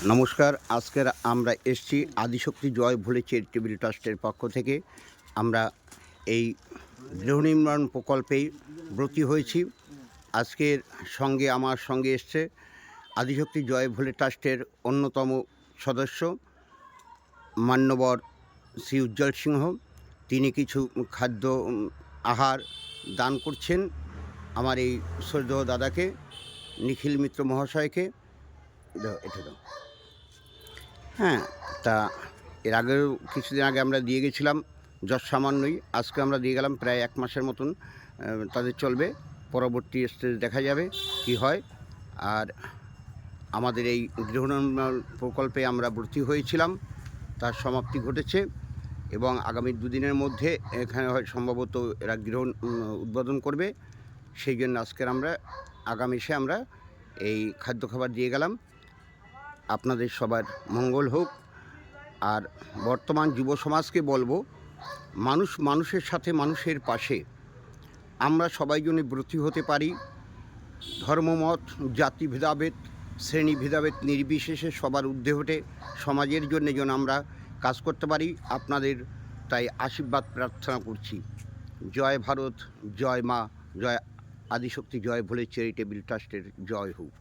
নমস্কার। আজকের আমরা এসছি আদিশক্তি জয় ভোলে চ্যারিটেবল ট্রাস্টের পক্ষ থেকে। আমরা এই গৃহ নির্মাণ প্রকল্পেই ব্রতী হয়েছি। আজকের আমার সঙ্গে এসছে আদিশক্তি জয় ভোলে ট্রাস্টের অন্যতম সদস্য মান্যবর শ্রী উজ্জ্বল সিংহ। তিনি কিছু খাদ্য আহার দান করছেন আমার এই শ্রদ্ধেয় দাদাকে, নিখিল মিত্র মহাশয়কে। এটা দাও। হ্যাঁ, তা এর আগেও কিছুদিন আগে আমরা দিয়ে গেছিলাম যৎসামান্যই। আজকে আমরা দিয়ে গেলাম প্রায় 1 মাসের মতন তাদের চলবে। পরবর্তী স্টেজ দেখা যাবে কি হয়। আর আমাদের এই গৃহনির্মাণ প্রকল্পে আমরা ভর্তি হয়েছিলাম, তার সমাপ্তি ঘটেছে এবং আগামী 2 দিনের মধ্যে এখানে হয় সম্ভবত এরা গৃহ উদ্বোধন করবে। সেই জন্য আজকের আগামীতে আমরা এই খাদ্য খাবার দিয়ে গেলাম। আপনাদের সবার মঙ্গল হোক। আর বর্তমান যুব সমাজকে বলবো, মানুষ মানুষের সাথে, মানুষের পাশে আমরা সবাই জন্য ব্রতী হতে পারি। ধর্মমত, জাতি ভেদাভেদ, শ্রেণী ভেদাভেদ নির্বিশেষে সবার ঊর্ধ্বে ওঠে সমাজের জন্য যেন আমরা কাজ করতে পারি। আপনাদের তাই আশীর্বাদ প্রার্থনা করছি। জয় ভারত, জয় মা, জয় আদিশক্তি, জয় ভোলে চ্যারিটেবল ট্রাস্টের জয় হোক।